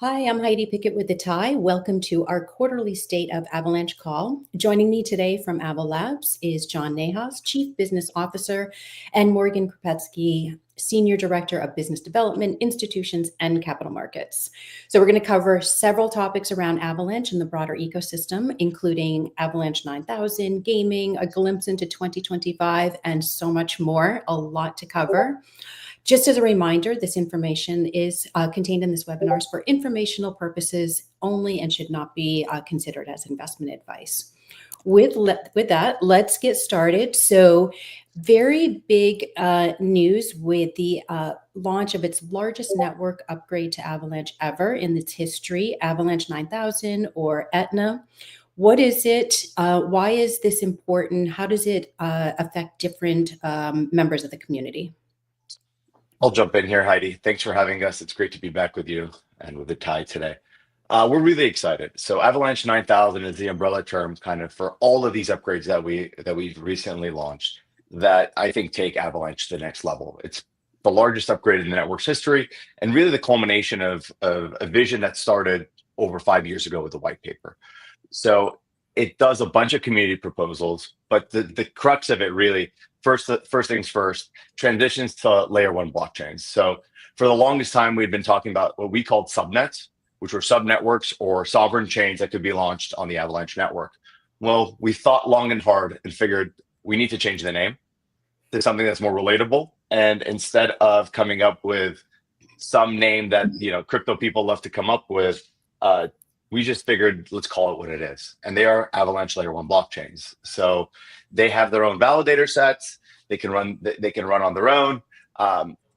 Hi, I'm Heidi Pickett with the Tie. Welcome to our quarterly State of Avalanche call. Joining me today from Avalabs is John Nahas, Chief Business Officer, and Morgan Krupetsky, Senior Director of Business Development, Institutions, and Capital Markets. So we're going to cover several topics around Avalanche and the broader ecosystem, including Avalanche 9000, gaming, a glimpse into 2025, and so much more. A lot to cover. Just as a reminder, this information is contained in this webinar for informational purposes only and should not be considered as investment advice. With that, let's get started. So very big news with the launch of its largest network upgrade to Avalanche ever in its history, Avalanche 9000 or Etna. What is it? Why is this important? How does it affect different members of the community? I'll jump in here, Heidi. Thanks for having us. It's great to be back with you and with the Tie today. We're really excited. So Avalanche 9000 is the umbrella term kind of for all of these upgrades that we've recently launched that I think take Avalanche to the next level. It's the largest upgrade in the network's history and really the culmination of a vision that started over 5 years ago with the white paper. So it does a bunch of community proposals, but the crux of it really, first things first, transitions to layer one blockchains. So for the longest time, we'd been talking about what we called subnets, which were subnetworks or sovereign chains that could be launched on the Avalanche network. Well, we thought long and hard and figured we need to change the name to something that's more relatable. And instead of coming up with some name that crypto people love to come up with, we just figured, let's call it what it is. And they are Avalanche layer one blockchains. So they have their own validator sets. They can run on their own.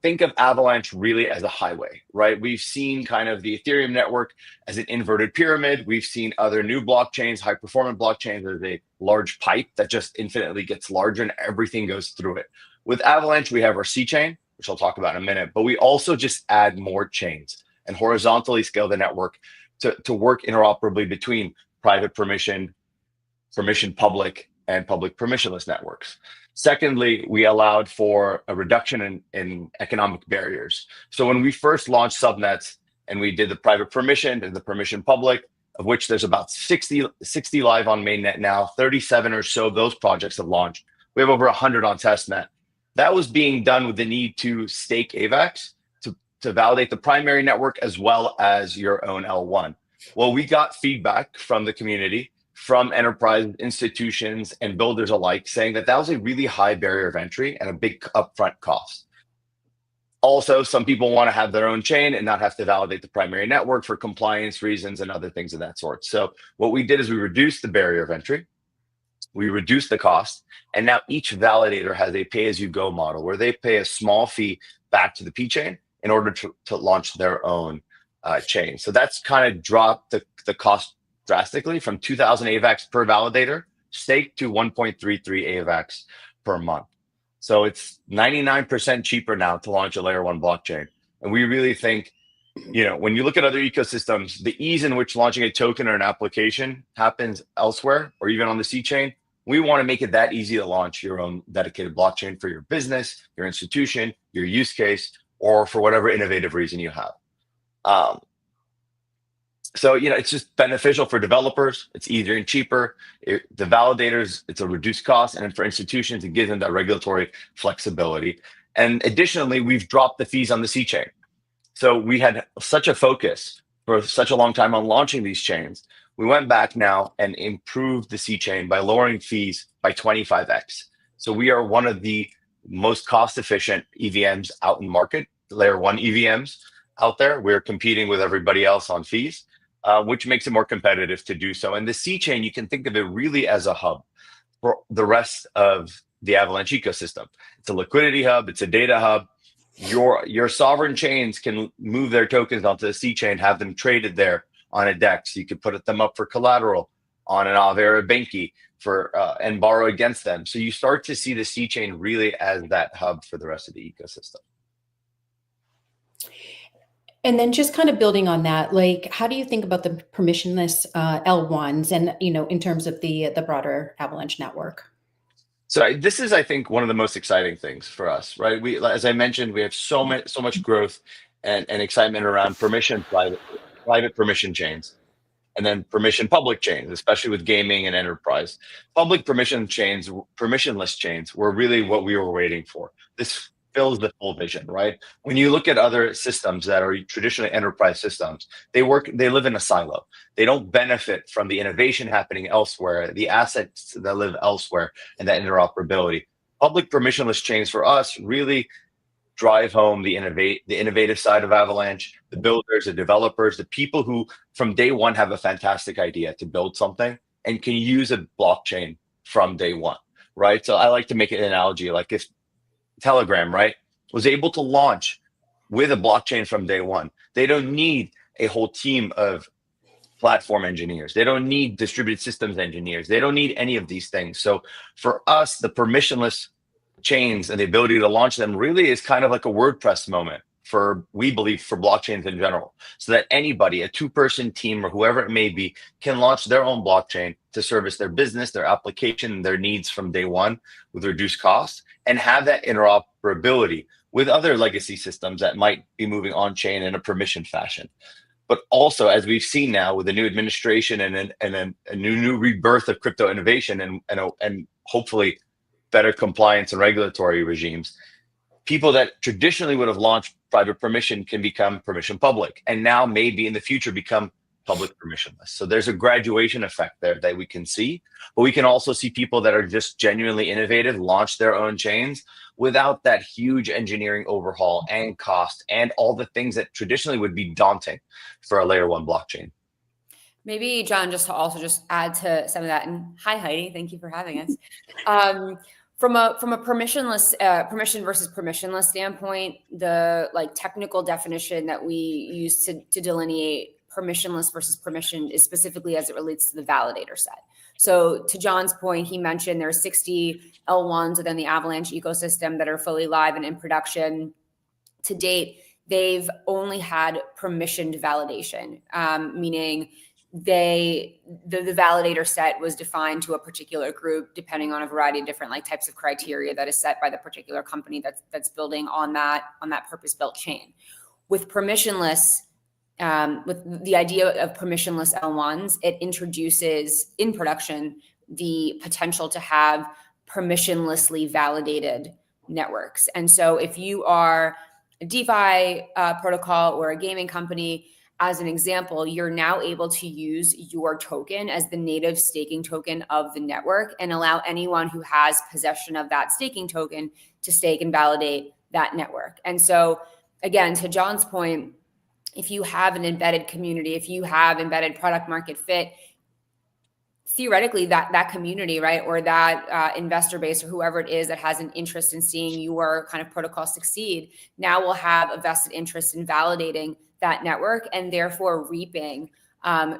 Think of Avalanche really as a highway, right? We've seen kind of the Ethereum network as an inverted pyramid. We've seen other new blockchains, high performance blockchains, as a large pipe that just infinitely gets larger and everything goes through it. With Avalanche, we have our C chain, which I'll talk about in a minute, but we also just add more chains and horizontally scale the network to work interoperably between private permission public, and public permissionless networks. Secondly, we allowed for a reduction in economic barriers. So when we first launched subnets and we did the private permission and the permission public, of which there's about 60 live on mainnet now, 37 or so of those projects have launched. We have over 100 on testnet. That was being done with the need to stake AVAX to validate the primary network as well as your own L1. Well, we got feedback from the community, from enterprise institutions and builders alike, saying that was a really high barrier of entry and a big upfront cost. Also, some people want to have their own chain and not have to validate the primary network for compliance reasons and other things of that sort. So what we did is we reduced the barrier of entry, we reduced the cost, and now each validator has a pay-as-you-go model where they pay a small fee back to the P chain in order to launch their own chain. So that's kind of dropped the cost drastically from 2,000 AVAX per validator staked to 1.33 AVAX per month. So it's 99% cheaper now to launch a layer one blockchain. And we really think, when you look at other ecosystems, the ease in which launching a token or an application happens elsewhere or even on the C chain, we want to make it that easy to launch your own dedicated blockchain for your business, your institution, your use case, or for whatever innovative reason you have. So, it's just beneficial for developers. It's easier and cheaper. The validators, it's a reduced cost. And for institutions, it gives them that regulatory flexibility. And additionally, we've dropped the fees on the C chain. So we had such a focus for such a long time on launching these chains. We went back now and improved the C chain by lowering fees by 25x. So we are one of the most cost-efficient EVMs out in market, layer one EVMs out there. We're competing with everybody else on fees, which makes it more competitive to do so. And the C chain, you can think of it really as a hub for the rest of the Avalanche ecosystem. It's a liquidity hub. It's a data hub. Your sovereign chains can move their tokens onto the C chain, have them traded there on a DEX. You could put them up for collateral on an Aave Banki and borrow against them. So you start to see the C chain really as that hub for the rest of the ecosystem. And then just kind of building on that, how do you think about the permissionless L1s and, in terms of the broader Avalanche network? So this is, I think, one of the most exciting things for us, right? As I mentioned, we have so much growth and excitement around private permission chains, and then permission public chains, especially with gaming and enterprise. Public permission chains, permissionless chains were really what we were waiting for. This fills the full vision, right? When you look at other systems that are traditionally enterprise systems, they live in a silo. They don't benefit from the innovation happening elsewhere, the assets that live elsewhere, and that interoperability. Public permissionless chains for us really drive home the innovative side of Avalanche, the builders, the developers, the people who from day one have a fantastic idea to build something and can use a blockchain from day one, right? So I like to make an analogy like if Telegram, right, was able to launch with a blockchain from day one. They don't need a whole team of platform engineers. They don't need distributed systems engineers. They don't need any of these things. So for us, the permissionless chains and the ability to launch them really is kind of like a WordPress moment we believe, for blockchains in general, so that anybody, a two-person team or whoever it may be, can launch their own blockchain to service their business, their application, their needs from day one with reduced costs, and have that interoperability with other legacy systems that might be moving on chain in a permission fashion. But also, as we've seen now with the new administration and a new rebirth of crypto innovation and hopefully better compliance and regulatory regimes, people that traditionally would have launched private permission can become permission public, and now maybe in the future become public permissionless. So there's a graduation effect there that we can see, but we can also see people that are just genuinely innovative launch their own chains without that huge engineering overhaul and cost and all the things that traditionally would be daunting for a layer one blockchain. Maybe, John, just to also just add to some of that, and hi, Heidi, thank you for having us. From a permissionless permission versus permissionless standpoint, the technical definition that we use to delineate permissionless versus permission is specifically as it relates to the validator set. So to John's point, he mentioned there are 60 L1s within the Avalanche ecosystem that are fully live and in production. To date, they've only had permissioned validation, meaning the validator set was defined to a particular group depending on a variety of different types of criteria that is set by the particular company that's building on that purpose-built chain. With permissionless, with the idea of permissionless L1s, it introduces in production the potential to have permissionlessly validated networks. And so if you are a DeFi protocol or a gaming company, as an example, you're now able to use your token as the native staking token of the network and allow anyone who has possession of that staking token to stake and validate that network. And so, again, to John's point, if you have an embedded community, if you have embedded product market fit, theoretically that community, right, or that investor base or whoever it is that has an interest in seeing your kind of protocol succeed, now will have a vested interest in validating that network and therefore reaping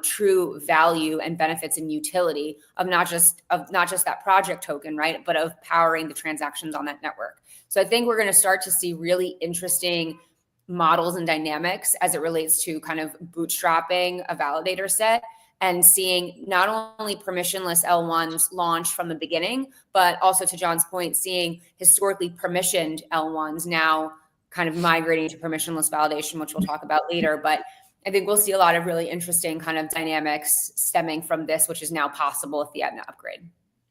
true value and benefits and utility of not just that project token, right, but of powering the transactions on that network. So I think we're going to start to see really interesting models and dynamics as it relates to kind of bootstrapping a validator set and seeing not only permissionless L1s launch from the beginning, but also, to John's point, seeing historically permissioned L1s now kind of migrating to permissionless validation, which we'll talk about later. But I think we'll see a lot of really interesting kind of dynamics stemming from this, which is now possible with the Aetna upgrade.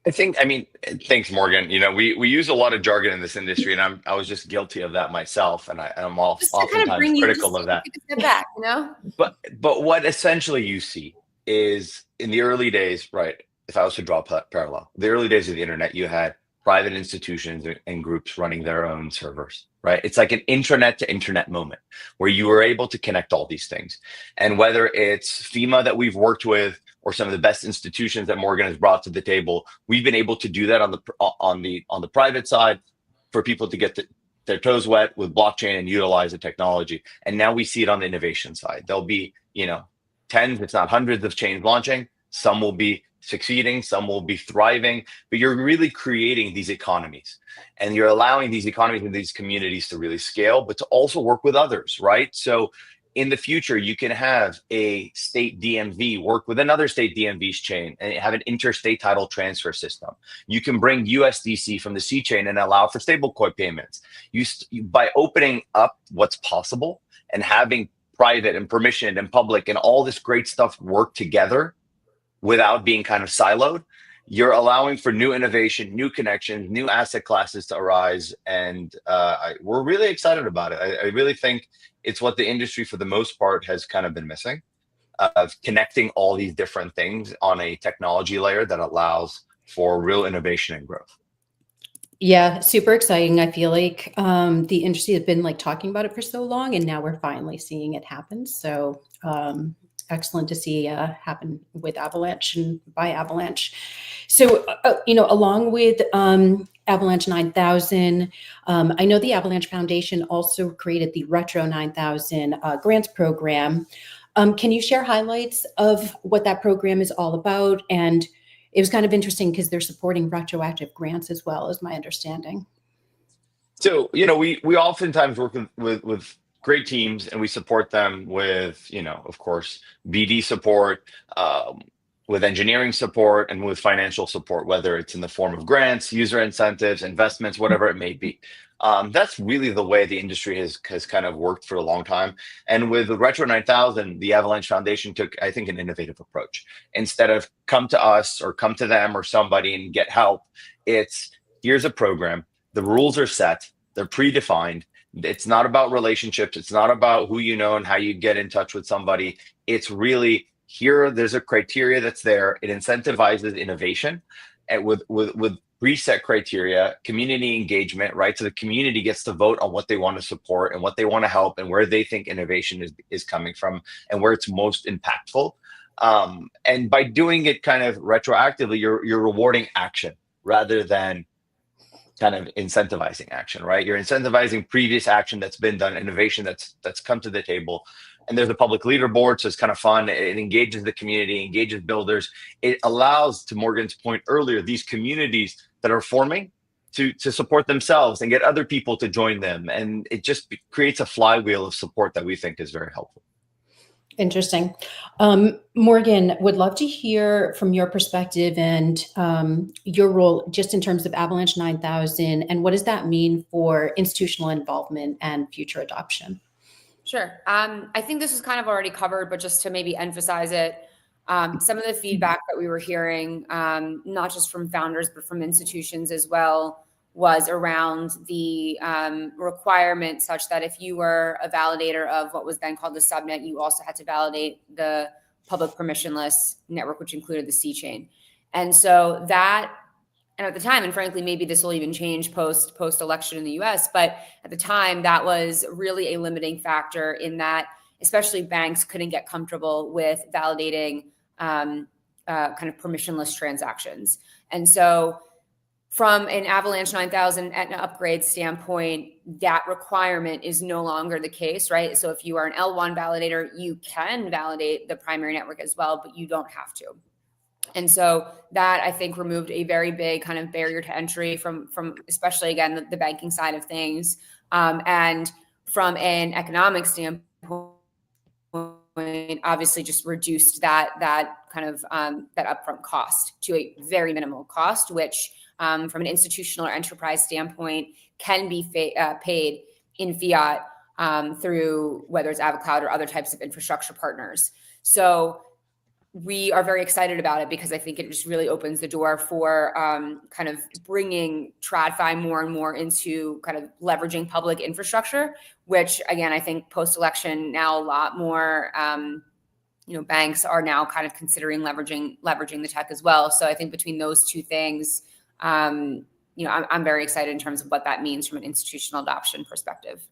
Thanks, Morgan. We use a lot of jargon in this industry, and I was just guilty of that myself, and I'm oftentimes critical of that. Step back, But what essentially you see is in the early days, right? If I was to draw a parallel, the early days of the internet, you had private institutions and groups running their own servers, right? It's like an intranet to internet moment where you were able to connect all these things. And whether it's FEMA that we've worked with or some of the best institutions that Morgan has brought to the table, we've been able to do that on the private side for people to get their toes wet with blockchain and utilize the technology. And now we see it on the innovation side. There'll be, tens, if not hundreds of chains launching. Some will be succeeding, some will be thriving, but you're really creating these economies and you're allowing these economies and these communities to really scale, but to also work with others, right? So in the future, you can have a state DMV work with another state DMV's chain and have an interstate title transfer system. You can bring USDC from the C chain and allow for stablecoin payments. By opening up what's possible and having private and permissioned and public and all this great stuff work together without being kind of siloed, you're allowing for new innovation, new connections, new asset classes to arise. And we're really excited about it. I really think it's what the industry, for the most part, has kind of been missing, of connecting all these different things on a technology layer that allows for real innovation and growth. Yeah, super exciting. I feel like the industry has been like talking about it for so long, and now we're finally seeing it happen. So excellent to see happen with Avalanche and by Avalanche. So, along with Avalanche 9000, I know the Avalanche Foundation also created the Retro 9000 grants program. Can you share highlights of what that program is all about? And it was kind of interesting because they're supporting retroactive grants as well, is my understanding. So, we oftentimes work with great teams, and we support them with, of course, BD support, with engineering support, and with financial support, whether it's in the form of grants, user incentives, investments, whatever it may be. That's really the way the industry has kind of worked for a long time. And with the Retro 9000, the Avalanche Foundation took, I think, an innovative approach. Instead of come to us or come to them or somebody and get help, it's here's a program. The rules are set. They're predefined. It's not about relationships. It's not about who you know and how you get in touch with somebody. It's really there's a criteria that's there. It incentivizes innovation, and with preset criteria, community engagement, right? So the community gets to vote on what they want to support and what they want to help and where they think innovation is coming from and where it's most impactful. And by doing it kind of retroactively, you're rewarding action rather than kind of incentivizing action, right? You're incentivizing previous action that's been done, innovation that's come to the table. And there's a public leaderboard, so it's kind of fun. It engages the community, engages builders. It allows, to Morgan's point earlier, these communities that are forming to support themselves and get other people to join them. And it just creates a flywheel of support that we think is very helpful. Interesting. Morgan, would love to hear from your perspective and your role just in terms of Avalanche 9000, and what does that mean for institutional involvement and future adoption? Sure. I think this is kind of already covered, but just to maybe emphasize it, some of the feedback that we were hearing, not just from founders, but from institutions as well, was around the requirement such that if you were a validator of what was then called the subnet, you also had to validate the public permissionless network, which included the C chain. And so that, and at the time, and frankly, maybe this will even change post-election in the US, but at the time, that was really a limiting factor in that, especially banks couldn't get comfortable with validating kind of permissionless transactions. And so from an Avalanche 9000 at an upgrade standpoint, that requirement is no longer the case, right? So if you are an L1 validator, you can validate the primary network as well, but you don't have to. And so that, I think, removed a very big kind of barrier to entry from especially, again, the banking side of things. And from an economic standpoint, obviously just reduced that kind of that upfront cost to a very minimal cost, which from an institutional or enterprise standpoint can be paid in fiat through whether it's Avoc Cloud or other types of infrastructure partners. So we are very excited about it because I think it just really opens the door for kind of bringing TradFi more and more into kind of leveraging public infrastructure, which again, I think post-election now a lot more, banks are now kind of considering leveraging the tech as well. So I think between those two things, I'm very excited in terms of what that means from an institutional adoption perspective.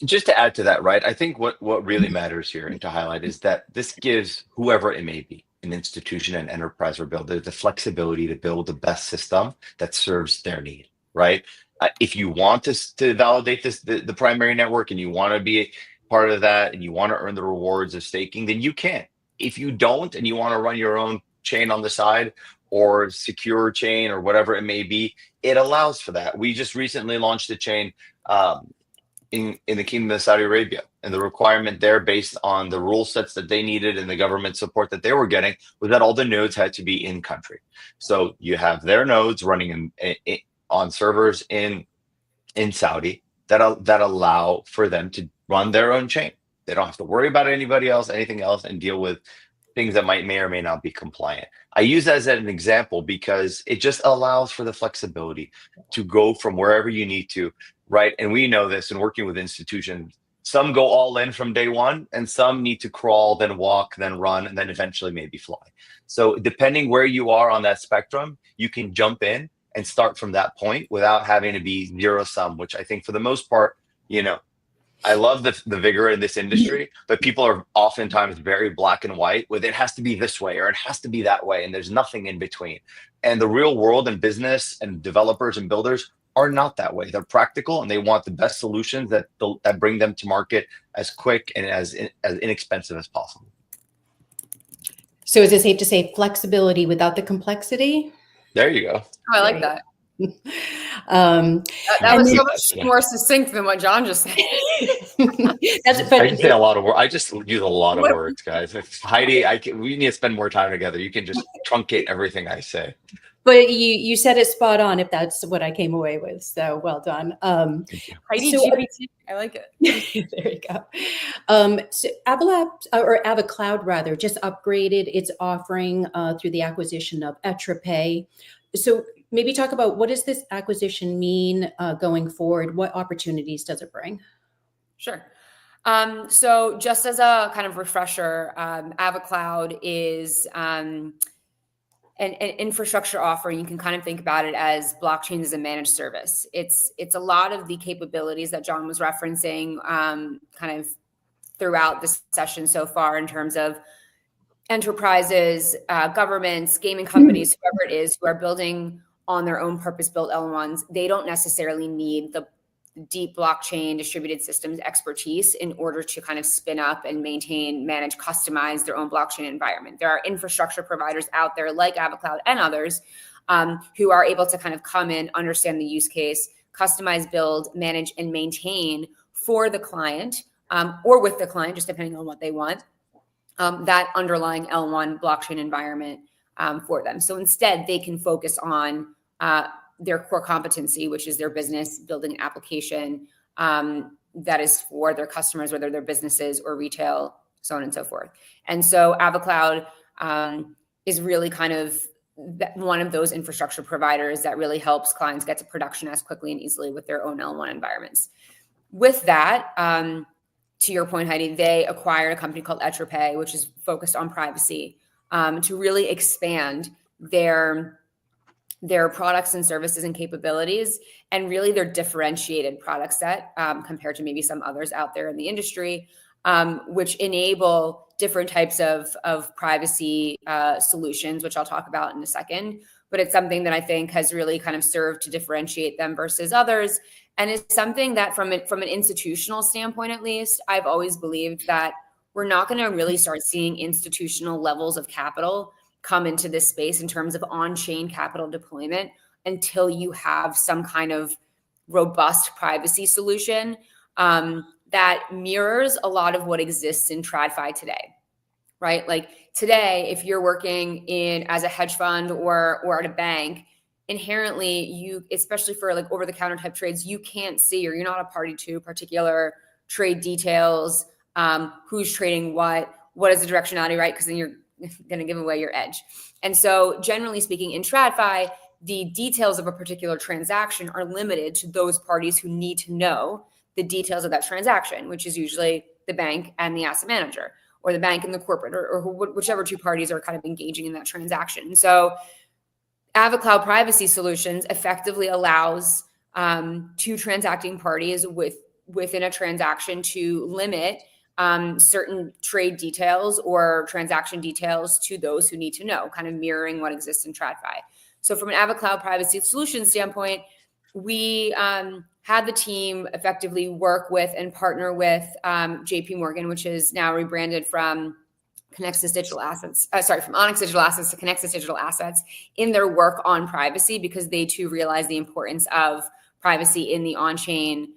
Just to add to that, right? I think what really matters here and to highlight is that this gives whoever it may be, an institution, an enterprise, or builder, the flexibility to build the best system that serves their need, right? If you want to validate the primary network and you want to be part of that and you want to earn the rewards of staking, then you can. If you don't and you want to run your own chain on the side or secure chain or whatever it may be, it allows for that. We just recently launched a chain in the Kingdom of Saudi Arabia, and the requirement there, based on the rule sets that they needed and the government support that they were getting, was that all the nodes had to be in country. So you have their nodes running on servers in Saudi that allow for them to run their own chain, They don't have to worry about anybody else, anything else, and deal with things that may or may not be compliant. I use that as an example because it just allows for the flexibility to go from wherever you need to, right? And we know this in working with institutions. Some go all in from day one, and some need to crawl, then walk, then run, and then eventually maybe fly. So depending where you are on that spectrum, you can jump in and start from that point without having to be zero sum, which I think for the most part, I love the vigor in this industry, but people are oftentimes very black and white with it has to be this way or it has to be that way, and there's nothing in between. And the real world and business and developers and builders are not that way. They're practical and they want the best solutions that bring them to market as quick and as inexpensive as possible. So is it safe to say flexibility without the complexity? There you go. Oh, I like that. That was so much more succinct than what John just said. I can say a lot of words. I just use a lot of words, guys. Heidi, we need to spend more time together. You can just truncate everything I say. But you said it spot on, if that's what I came away with. So well done. Heidi GPT, I like it. There you go. So Avalanche, or AvaCloud rather, just upgraded its offering through the acquisition of EtraPay. So maybe talk about what does this acquisition mean going forward? What opportunities does it bring? Sure. So just as a kind of refresher, AvaCloud is an infrastructure offering. You can kind of think about it as blockchain as a managed service. It's a lot of the capabilities that John was referencing kind of throughout this session so far in terms of enterprises, governments, gaming companies, whoever it is who are building on their own purpose-built L1s. They don't necessarily need the deep blockchain distributed systems expertise in order to kind of spin up and maintain, manage, customize their own blockchain environment. There are infrastructure providers out there like AvaCloud and others who are able to kind of come in, understand the use case, customize, build, manage, and maintain for the client or with the client, just depending on what they want, that underlying L1 blockchain environment for them. So instead, they can focus on their core competency, which is their business, building an application that is for their customers, whether they're businesses or retail, so on and so forth. And so AvaCloud is really kind of one of those infrastructure providers that really helps clients get to production as quickly and easily with their own L1 environments. With that, to your point, Heidi, they acquired a company called EtraPay, which is focused on privacy, to really expand their products and services and capabilities, and really their differentiated product set compared to maybe some others out there in the industry, which enable different types of privacy solutions, which I'll talk about in a second. But it's something that I think has really kind of served to differentiate them versus others. And it's something that from an institutional standpoint, at least, I've always believed that we're not going to really start seeing institutional levels of capital come into this space in terms of on-chain capital deployment until you have some kind of robust privacy solution that mirrors a lot of what exists in TradFi today, right? Like today, if you're working as a hedge fund or at a bank, inherently you, especially for like over-the-counter type trades, you can't see, or you're not a party to particular trade details, who's trading what is the directionality, right? Because then you're going to give away your edge. And so generally speaking, in TradFi, the details of a particular transaction are limited to those parties who need to know the details of that transaction, which is usually the bank and the asset manager, or the bank and the corporate, or whichever two parties are kind of engaging in that transaction. And so AvaCloud Privacy Solutions effectively allows two transacting parties within a transaction to limit certain trade details or transaction details to those who need to know, kind of mirroring what exists in TradFi. So from an AvaCloud Privacy Solutions standpoint, we had the team effectively work with and partner with JP Morgan, which is now rebranded from Connexus Digital Assets, from Onyx Digital Assets to Connexus Digital Assets, in their work on privacy, because they too realize the importance of privacy in the on-chain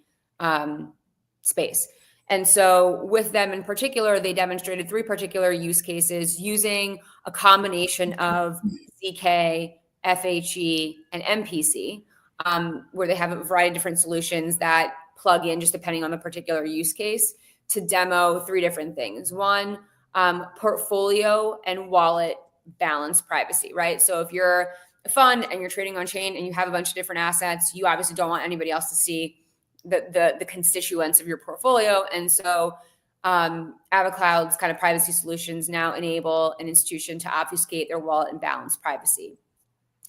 space. And so with them in particular, they demonstrated 3 particular use cases using a combination of ZK, FHE, and MPC, where they have a variety of different solutions that plug in just depending on the particular use case to demo three different things. One, portfolio and wallet balance privacy, right? So if you're a fund and you're trading on chain and you have a bunch of different assets, you obviously don't want anybody else to see the constituents of your portfolio. And so AvaCloud's kind of privacy solutions now enable an institution to obfuscate their wallet and balance privacy.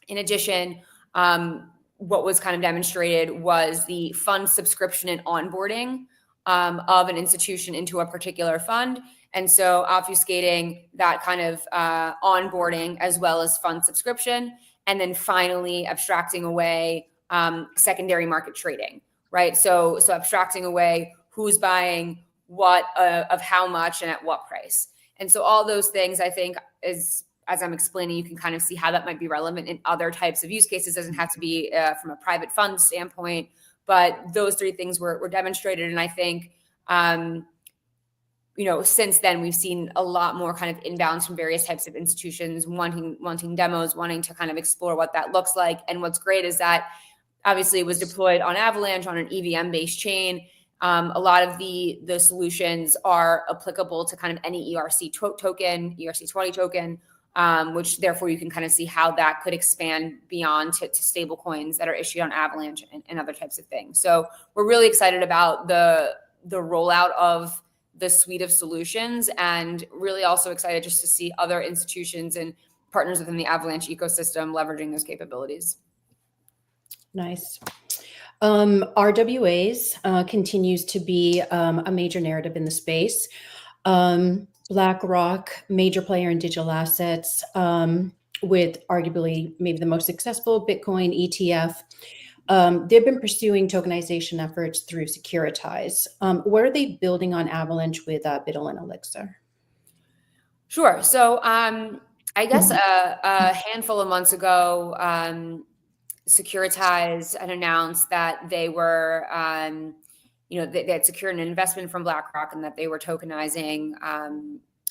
In addition, what was kind of demonstrated was the fund subscription and onboarding of an institution into a particular fund. And so obfuscating that kind of onboarding as well as fund subscription, and then finally abstracting away secondary market trading, right? So abstracting away who's buying what of how much and at what price. And so all those things, I think, as I'm explaining, you can kind of see how that might be relevant in other types of use cases. It doesn't have to be from a private fund standpoint, but those three things were demonstrated. And I think, since then we've seen a lot more kind of inbounds from various types of institutions wanting demos, wanting to kind of explore what that looks like. And what's great is that obviously it was deployed on Avalanche on an EVM-based chain. A lot of the solutions are applicable to kind of any ERC token, ERC20 token, which therefore you can kind of see how that could expand beyond to stable coins that are issued on Avalanche and other types of things. So we're really excited about the rollout of the suite of solutions, and really also excited just to see other institutions and partners within the Avalanche ecosystem leveraging those capabilities. Nice. RWAs continues to be a major narrative in the space. BlackRock, major player in digital assets, with arguably maybe the most successful Bitcoin ETF. They've been pursuing tokenization efforts through securities. What are they building on Avalanche with BUIDL and Elixir? Sure. So I guess a handful of months ago, Securities had announced that they were, they had secured an investment from BlackRock and that they were tokenizing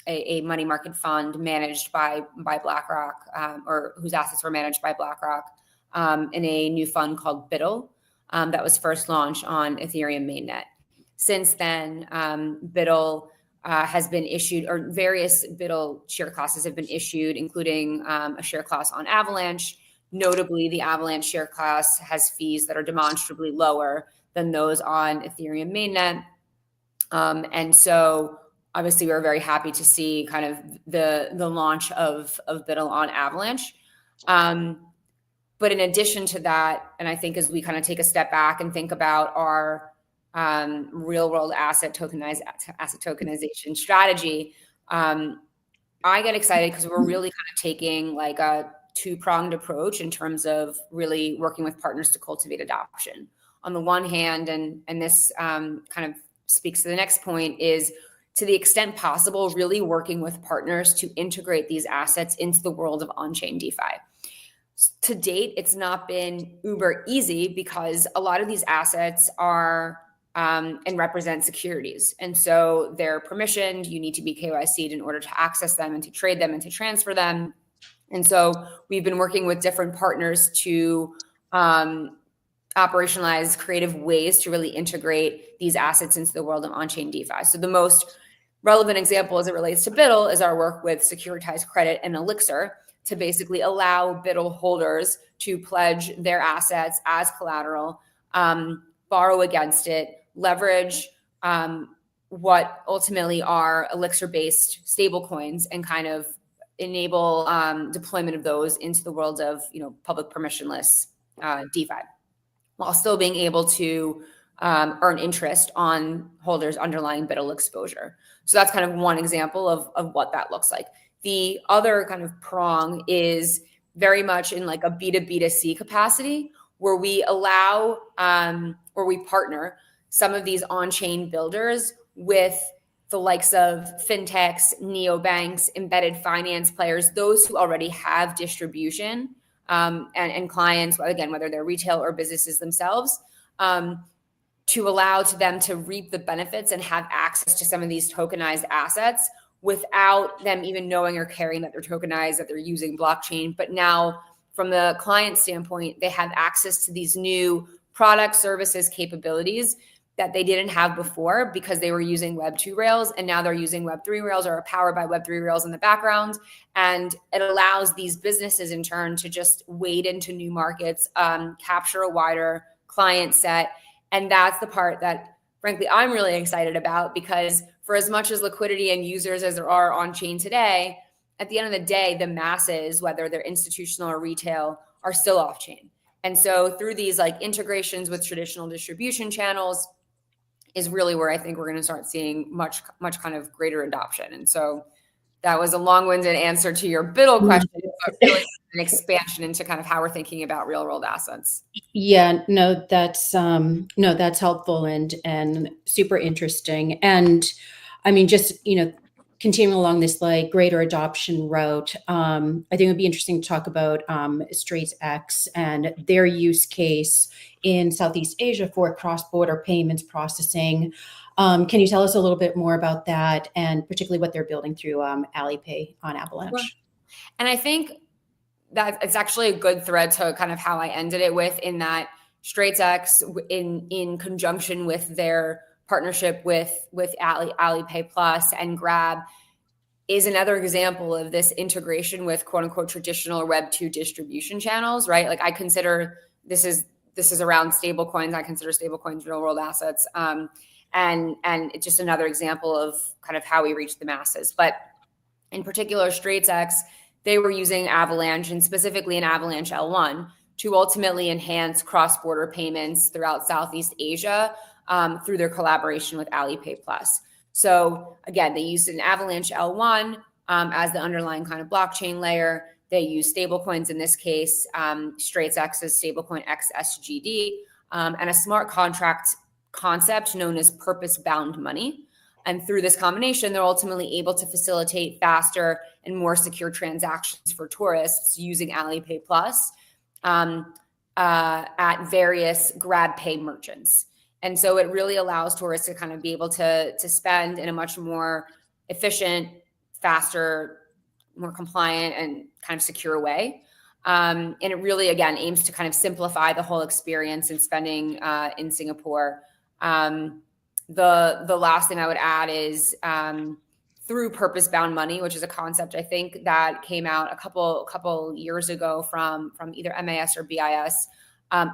a money market fund managed by BlackRock, or whose assets were managed by BlackRock, in a new fund called BUIDL that was first launched on Ethereum mainnet. Since then, BUIDL has been issued, or various BUIDL share classes have been issued, including a share class on Avalanche. Notably, the Avalanche share class has fees that are demonstrably lower than those on Ethereum mainnet. And so obviously we're very happy to see kind of the launch of BUIDL on Avalanche. But in addition to that, and I think as we kind of take a step back and think about our real world asset tokenization strategy, I get excited because we're really kind of taking like a two-pronged approach in terms of really working with partners to cultivate adoption. On the one hand, and this kind of speaks to the next point, is to the extent possible, really working with partners to integrate these assets into the world of on-chain DeFi. To date, it's not been uber easy because a lot of these assets are and represent securities. And so they're permissioned. You need to be KYC'd in order to access them and to trade them and to transfer them. And so we've been working with different partners to operationalize creative ways to really integrate these assets into the world of on-chain DeFi. So the most relevant example as it relates to BUIDL is our work with Securitized Credit and Elixir to basically allow BUIDL holders to pledge their assets as collateral, borrow against it, leverage what ultimately are Elixir-based stablecoins, and kind of enable deployment of those into the world of public permissionless DeFi, while still being able to earn interest on holders' underlying BUIDL exposure. So that's kind of one example of what that looks like. The other kind of prong is very much in like a B2B2C capacity, where we allow or we partner some of these on-chain builders with the likes of fintechs, neobanks, embedded finance players, those who already have distribution and clients, again, whether they're retail or businesses themselves, to allow to them to reap the benefits and have access to some of these tokenized assets without them even knowing or caring that they're tokenized, that they're using blockchain. But now from the client standpoint, they have access to these new product services capabilities that they didn't have before because they were using Web 2 rails, and now they're using Web 3 rails or are powered by Web 3 rails in the background. And it allows these businesses in turn to just wade into new markets, capture a wider client set. And that's the part that, frankly, I'm really excited about, because for as much as liquidity and users as there are on chain today, at the end of the day, the masses, whether they're institutional or retail, are still off chain. And so through these like integrations with traditional distribution channels is really where I think we're going to start seeing much kind of greater adoption. And so that was a long-winded answer to your Biddle question, but really an expansion into kind of how we're thinking about real world assets. Yeah, no, that's helpful and super interesting. And I mean, just, continuing along this like greater adoption route, I think it would be interesting to talk about Straits X and their use case in Southeast Asia for cross-border payments processing. Can you tell us a little bit more about that, and particularly what they're building through Alipay on Avalanche? Sure. And I think that it's actually a good thread to kind of how I ended it with, in that Straits X, in conjunction with their partnership with Alipay Plus and Grab, is another example of this integration with quote unquote traditional Web 2 distribution channels, right? Like I consider this is around stable coins. I consider stable coins real world assets. And it's just another example of kind of how we reach the masses. But in particular, Straits X, they were using Avalanche, and specifically an Avalanche L1, to ultimately enhance cross-border payments throughout Southeast Asia through their collaboration with Alipay Plus. So again, they used an Avalanche L1 as the underlying kind of blockchain layer. They use stablecoins, in this case, Straits X's stablecoin XSGD, and a smart contract concept known as purpose-bound money. And through this combination, they're ultimately able to facilitate faster and more secure transactions for tourists using Alipay Plus at various GrabPay merchants. And so it really allows tourists to kind of be able to spend in a much more efficient, faster, more compliant, and kind of secure way. And it really, again, aims to kind of simplify the whole experience in spending in Singapore. The last thing I would add is through purpose-bound money, which is a concept I think that came out a couple years ago from either MAS or BIS.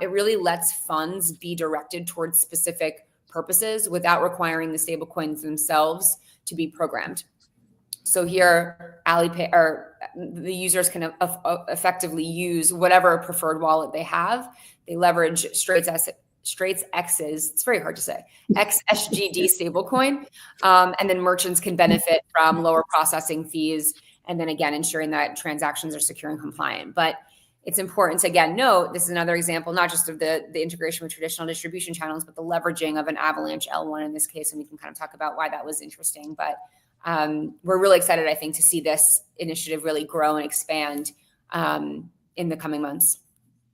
It really lets funds be directed towards specific purposes without requiring the stablecoins themselves to be programmed. So here, Alipay, or the users can effectively use whatever preferred wallet they have. They leverage Straits X's, it's very hard to say, XSGD stablecoin, and then merchants can benefit from lower processing fees, and then again, ensuring that transactions are secure and compliant. But it's important to, again, note, this is another example, not just of the integration with traditional distribution channels, but the leveraging of an Avalanche L1 in this case. And we can kind of talk about why that was interesting. But we're really excited, I think, to see this initiative really grow and expand in the coming months.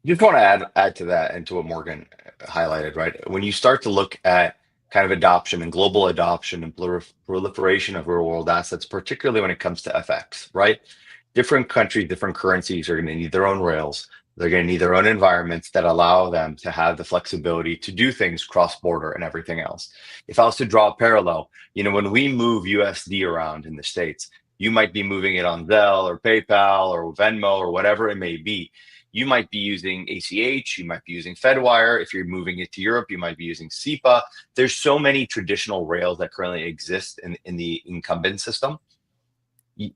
Just want to add to that and to what Morgan highlighted, right? When you start to look at kind of adoption and global adoption and proliferation of real world assets, particularly when it comes to FX, right? Different countries, different currencies are going to need their own rails. They're going to need their own environments that allow them to have the flexibility to do things cross-border and everything else. If I was to draw a parallel, when we move USD around in the States, you might be moving it on Zelle or PayPal or Venmo or whatever it may be. You might be using ACH, you might be using Fedwire. If you're moving it to Europe, you might be using SEPA. There's so many traditional rails that currently exist in the incumbent system.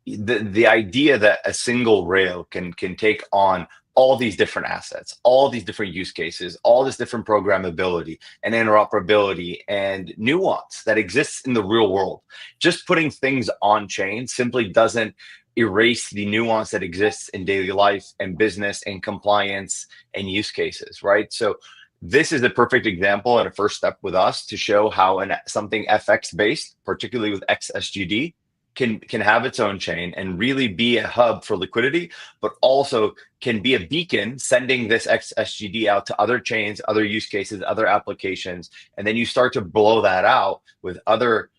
The idea that a single rail can take on all these different assets, all these different use cases, all this different programmability and interoperability and nuance that exists in the real world. Just putting things on chain simply doesn't erase the nuance that exists in daily life and business and compliance and use cases, right? So this is a perfect example and a first step with us to show how something FX based, particularly with XSGD, can have its own chain and really be a hub for liquidity, but also can be a beacon sending this XSGD out to other chains, other use cases, other applications. And then you start to blow that out with other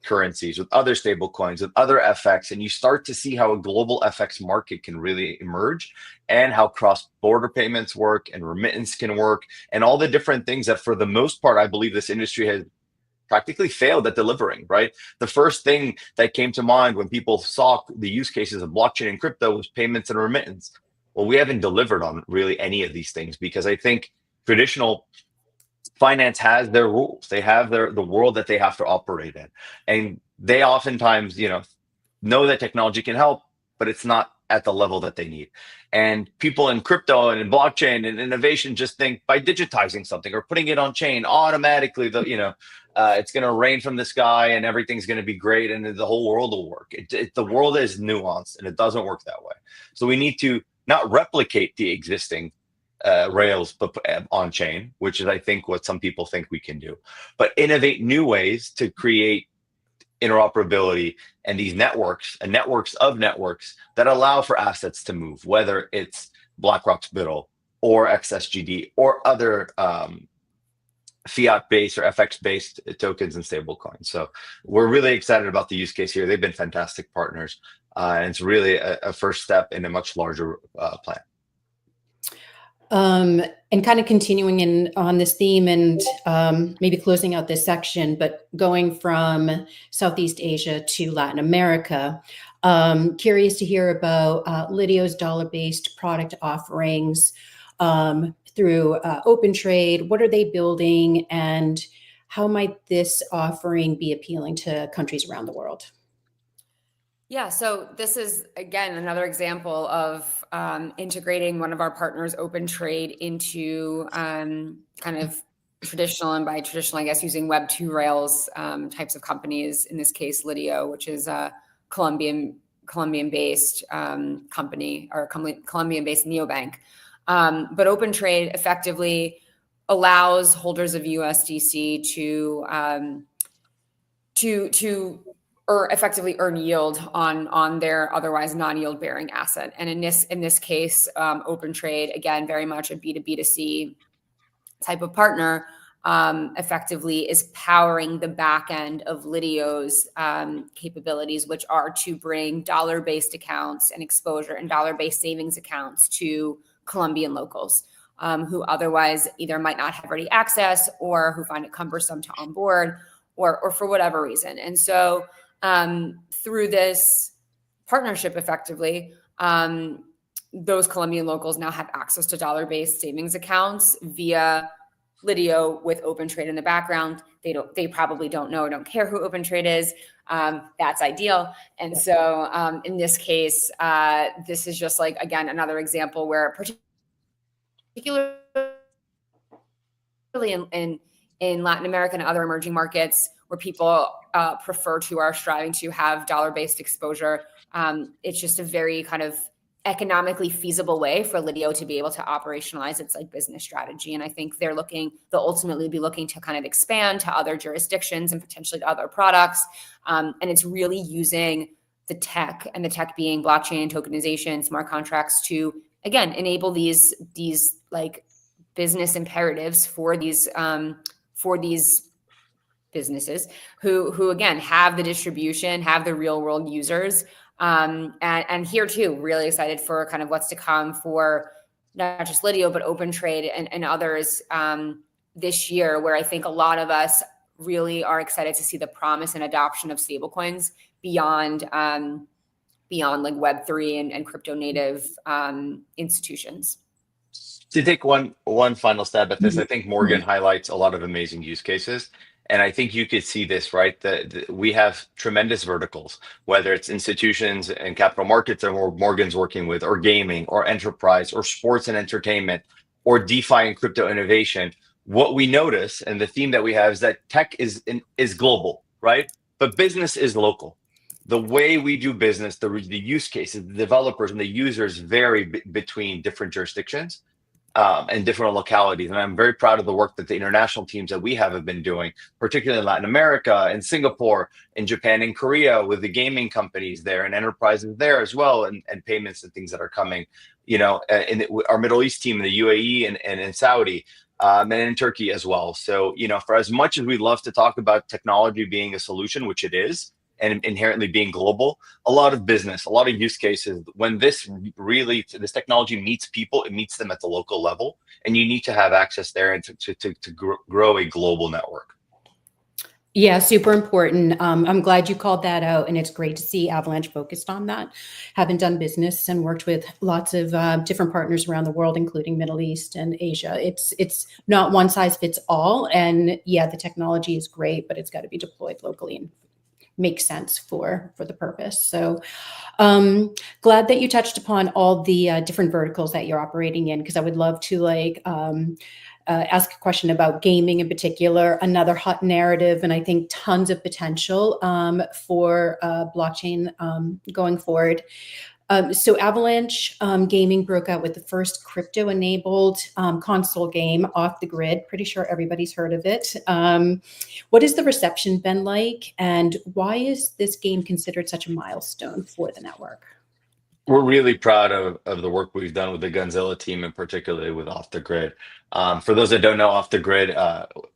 currencies, with other stable coins, with other FX, and you start to see how a global FX market can really emerge, and how cross-border payments work and remittance can work, and all the different things that for the most part, I believe this industry has practically failed at delivering, right? The first thing that came to mind when people saw the use cases of blockchain and crypto was payments and remittance. Well, we haven't delivered on really any of these things, because I think traditional finance has their rules. They have the world that they have to operate in. And they oftentimes, know that technology can help, but it's not at the level that they need. And people in crypto and in blockchain and innovation just think by digitizing something or putting it on chain, automatically it's going to rain from the sky and everything's going to be great and the whole world will work. The world is nuanced and it doesn't work that way. So we need to not replicate the existing rails but on chain, which is I think what some people think we can do, but innovate new ways to create interoperability and these networks and networks of networks that allow for assets to move, whether it's BlackRock's BUIDL or XSGD or other fiat-based or FX-based tokens and stable coins. So we're really excited about the use case here. They've been fantastic partners, and it's really a first step in a much larger plan. And kind of continuing on this theme and maybe closing out this section, but going from Southeast Asia to Latin America, curious to hear about Lidio's dollar-based product offerings through OpenTrade. What are they building, and how might this offering be appealing to countries around the world? Yeah, so this is, again, another example of integrating one of our partners, OpenTrade, into kind of traditional, and by traditional, I guess, using Web2 rails types of companies, in this case, Lidio, which is a Colombian-based company, or Colombian-based neobank. But OpenTrade effectively allows holders of USDC to effectively earn yield on their otherwise non-yield bearing asset. And in this case, OpenTrade, again, very much a B2B2C type of partner, effectively is powering the back end of Lidio's capabilities, which are to bring dollar-based accounts and exposure and dollar-based savings accounts to Colombian locals who otherwise either might not have ready access or who find it cumbersome to onboard or for whatever reason. And so through this partnership, effectively, those Colombian locals now have access to dollar-based savings accounts via Lidio with OpenTrade in the background. They probably don't know or don't care who OpenTrade is. That's ideal. And so in this case, this is just like, again, another example where particularly in Latin America and other emerging markets where people prefer to, are striving to have dollar-based exposure. It's just a very kind of economically feasible way for Lidio to be able to operationalize its like business strategy. And I think they'll ultimately be looking to kind of expand to other jurisdictions and potentially to other products. And it's really using the tech, and the tech being blockchain, tokenization, smart contracts, to, again, enable these like business imperatives for these businesses who again have the distribution, have the real world users. And here too, really excited for kind of what's to come for not just Lidio, but OpenTrade and others this year, where I think a lot of us really are excited to see the promise and adoption of stablecoins beyond like Web3 and crypto native institutions. To take one final stab at this, I think Morgan highlights a lot of amazing use cases. And I think you could see this, right? We have tremendous verticals, whether it's institutions and capital markets that Morgan's working with, or gaming, or enterprise, or sports and entertainment, or DeFi and crypto innovation. What we notice, and the theme that we have, is that tech is global, right? But business is local. The way we do business, the use cases, the developers and the users vary between different jurisdictions. And different localities. And I'm very proud of the work that the international teams that we have been doing, particularly in Latin America, in Singapore, in Japan, and Korea, with the gaming companies there and enterprises there as well, and payments and things that are coming, in our Middle East team in the UAE and in Saudi. and in Turkey as well. So, for as much as we love to talk about technology being a solution, which it is, and inherently being global, a lot of business, a lot of use cases, when this technology meets people, it meets them at the local level, and you need to have access there and to grow a global network. Yeah, super important. I'm glad you called that out, and it's great to see Avalanche focused on that. Having done business and worked with lots of different partners around the world, including Middle East and Asia, it's not one size fits all. And yeah, the technology is great, but it's got to be deployed locally and make sense for the purpose. So glad that you touched upon all the different verticals that you're operating in, because I would love to ask a question about gaming in particular, another hot narrative, and I think tons of potential for blockchain going forward. So Avalanche Gaming broke out with the first crypto-enabled console game, Off the Grid. Pretty sure everybody's heard of it. What has the reception been like, and why is this game considered such a milestone for the network? We're really proud of the work we've done with the Gunzilla team, and particularly with Off the Grid. For those that don't know, Off the Grid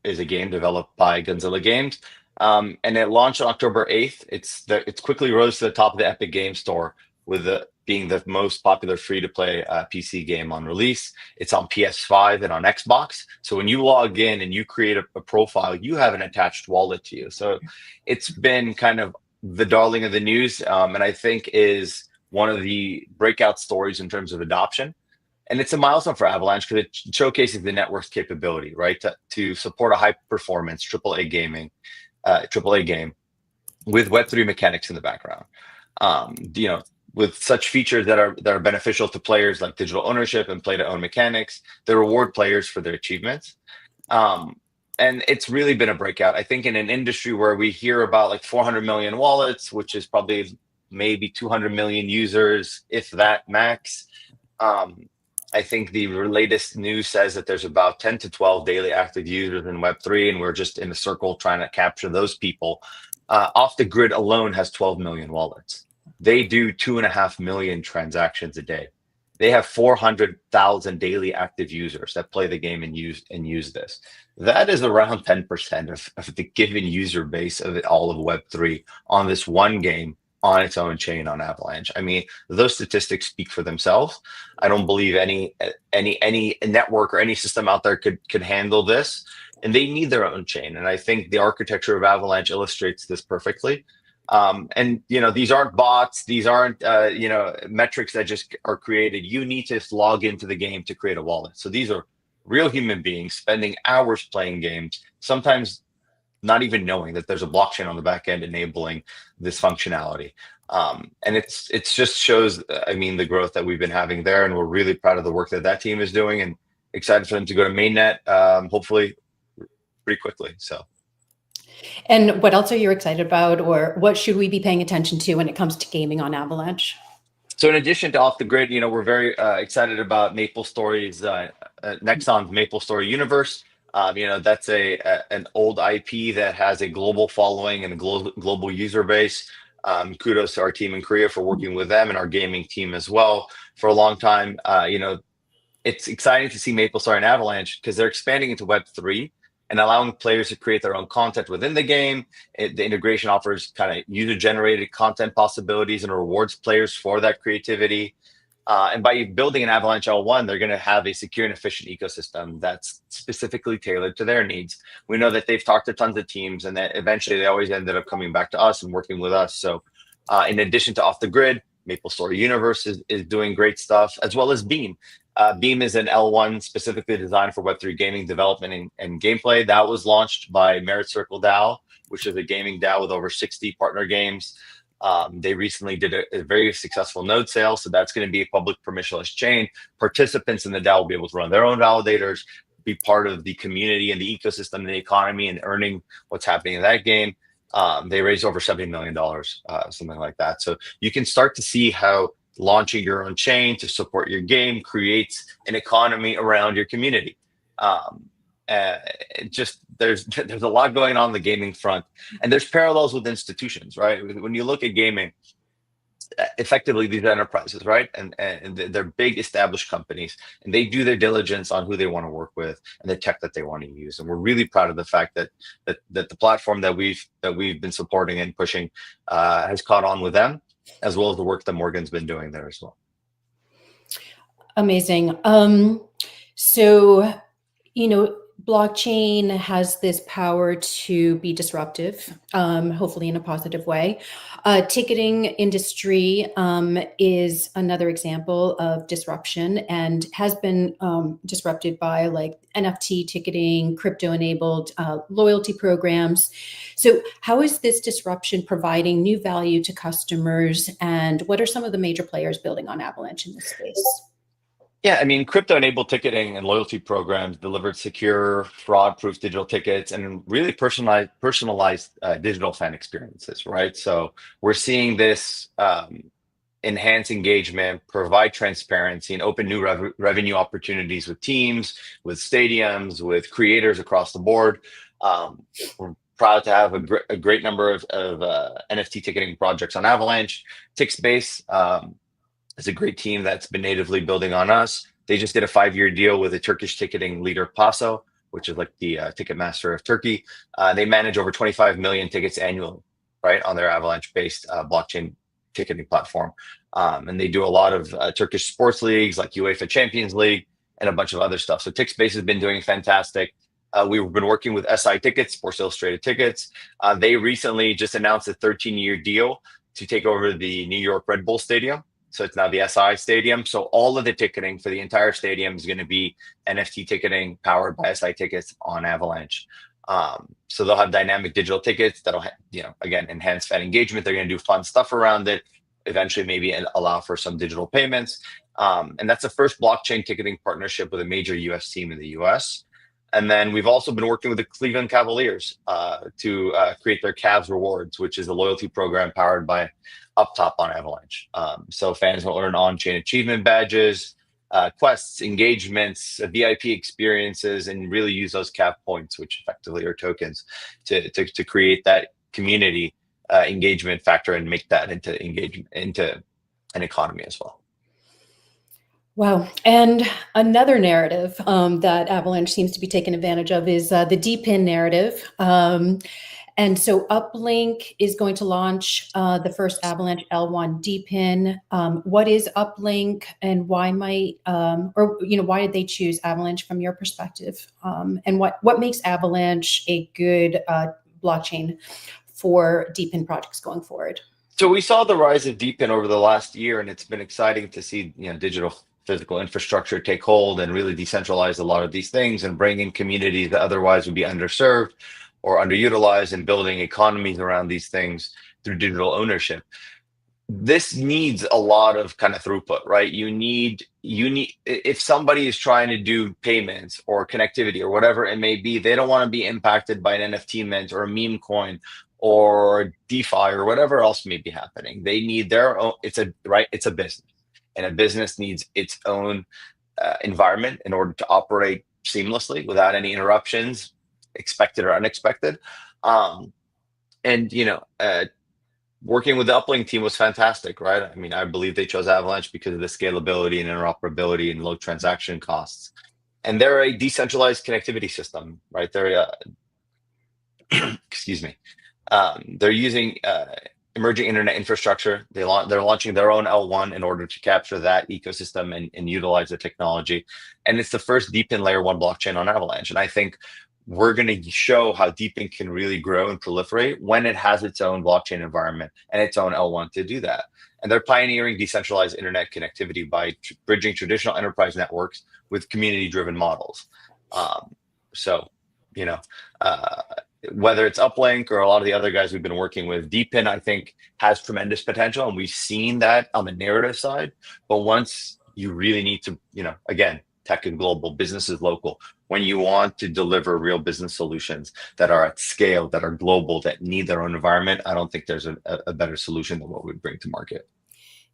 is a game developed by Gunzilla Games, and it launched on October 8th. It's quickly rose to the top of the Epic Game Store, with being the most popular free-to-play PC game on release. It's on PS5 and on Xbox. So when you log in and you create a profile, you have an attached wallet to you. So it's been kind of the darling of the news, and I think is one of the breakout stories in terms of adoption. And it's a milestone for Avalanche because it showcases the network's capability, right? To support a high performance AAA game with Web3 mechanics in the background. With such features that are beneficial to players, like digital ownership and play to own mechanics, that reward players for their achievements. And it's really been a breakout. I think in an industry where we hear about like 400 million wallets, which is probably maybe 200 million users, if that max. I think the latest news says that there's about 10 to 12 daily active users in Web3, and we're just in a circle trying to capture those people. Off the Grid alone has 12 million wallets. They do 2.5 million transactions a day. They have 400,000 daily active users that play the game and use this. That is around 10% of the given user base of all of Web3 on this one game, on its own chain on Avalanche. I mean, those statistics speak for themselves. I don't believe any network or any system out there could handle this, and they need their own chain. And I think the architecture of Avalanche illustrates this perfectly. And these aren't bots. These aren't metrics that just are created. You need to log into the game to create a wallet. So these are real human beings spending hours playing games, sometimes not even knowing that there's a blockchain on the back end enabling this functionality. And it's just shows, the growth that we've been having there, and we're really proud of the work that team is doing, and excited for them to go to mainnet, hopefully pretty quickly. So. And what else are you excited about, or what should we be paying attention to when it comes to gaming on Avalanche? So in addition to Off the Grid, we're very excited about MapleStory's Nexon's MapleStory universe. That's an old IP that has a global following and a global user base. Kudos to our team in Korea for working with them, and our gaming team as well for a long time. It's exciting to see MapleStory and Avalanche because they're expanding into Web3 and allowing players to create their own content within the game. The integration offers kind of user-generated content possibilities and rewards players for that creativity. And by building an Avalanche L1, they're going to have a secure and efficient ecosystem that's specifically tailored to their needs. We know that they've talked to tons of teams, and that eventually they always ended up coming back to us and working with us. So in addition to Off the Grid, MapleStory Universe is doing great stuff, as well as Beam. Beam is an L1 specifically designed for Web3 gaming development and gameplay. That was launched by Merit Circle DAO, which is a gaming DAO with over 60 partner games. They recently did a very successful node sale, so that's going to be a public permissionless chain. Participants in the DAO will be able to run their own validators, be part of the community and the ecosystem and the economy, and earning what's happening in that game. They raised over $70 million, something like that. So you can start to see how launching your own chain to support your game creates an economy around your community. There's a lot going on the gaming front, and there's parallels with institutions, right? When you look at gaming, effectively these enterprises, right? And they're big established companies, and they do their diligence on who they want to work with and the tech that they want to use. And we're really proud of the fact that the platform that we've been supporting and pushing has caught on with them, as well as the work that Morgan's been doing there as well. Amazing. So, blockchain has this power to be disruptive, hopefully in a positive way. Ticketing industry is another example of disruption and has been disrupted by like NFT ticketing, crypto-enabled loyalty programs. So how is this disruption providing new value to customers, and what are some of the major players building on Avalanche in this space? Yeah, I mean, crypto-enabled ticketing and loyalty programs delivered secure, fraud-proof digital tickets and really personalized digital fan experiences, right? So we're seeing this enhance engagement, provide transparency, and open new revenue opportunities with teams, with stadiums, with creators across the board. We're proud to have a great number of NFT ticketing projects on Avalanche. TixBase is a great team that's been natively building on us. They just did a 5-year deal with a Turkish ticketing leader, Paso, which is like the Ticketmaster of Turkey. They manage over 25 million tickets annually, right, on their Avalanche-based blockchain ticketing platform. And they do a lot of Turkish sports leagues like UEFA Champions League and a bunch of other stuff. So TixBase has been doing fantastic. We've been working with SI Tickets, Sports Illustrated Tickets. They recently just announced a 13-year deal to take over the New York Red Bull Stadium. So it's now the SI Stadium. So all of the ticketing for the entire stadium is going to be NFT ticketing powered by SI Tickets on Avalanche. So they'll have dynamic digital tickets that'll, again, enhance fan engagement. They're going to do fun stuff around it. Eventually, maybe allow for some digital payments. And that's the first blockchain ticketing partnership with a major US team in the US. And then we've also been working with the Cleveland Cavaliers to create their Cavs Rewards, which is a loyalty program powered by Uptop on Avalanche. So fans will earn on-chain achievement badges, quests, engagements, VIP experiences, and really use those Cav points, which effectively are tokens, to create that community engagement factor and make that into an economy as well. Wow. And another narrative that Avalanche seems to be taking advantage of is the DePIN narrative. And so Uplink is going to launch the first Avalanche L1 DePIN. What is Uplink, and why why did they choose Avalanche from your perspective? And what makes Avalanche a good blockchain for DePIN projects going forward? So we saw the rise of DePIN over the last year, and it's been exciting to see digital physical infrastructure take hold and really decentralize a lot of these things and bring in communities that otherwise would be underserved or underutilized, and building economies around these things through digital ownership. This needs a lot of kind of throughput, right? You need if somebody is trying to do payments or connectivity or whatever it may be, they don't want to be impacted by an NFT mint or a meme coin or DeFi or whatever else may be happening. They need their own. It's a business, and a business needs its own environment in order to operate seamlessly without any interruptions, expected or unexpected. Working with the Uplink team was fantastic, right? I mean, I believe they chose Avalanche because of the scalability and interoperability and low transaction costs. And they're a decentralized connectivity system, right? They're excuse me. They're using emerging internet infrastructure. They're launching their own L1 in order to capture that ecosystem and utilize the technology. And it's the first DePIN layer 1 blockchain on Avalanche. And I think we're going to show how DePIN can really grow and proliferate when it has its own blockchain environment and its own L1 to do that. And they're pioneering decentralized internet connectivity by bridging traditional enterprise networks with community-driven models. Whether it's Uplink or a lot of the other guys we've been working with, DePIN, I think, has tremendous potential. And we've seen that on the narrative side. But once you really need to, again, tech and global, business is local. When you want to deliver real business solutions that are at scale, that are global, that need their own environment, I don't think there's a better solution than what we bring to market.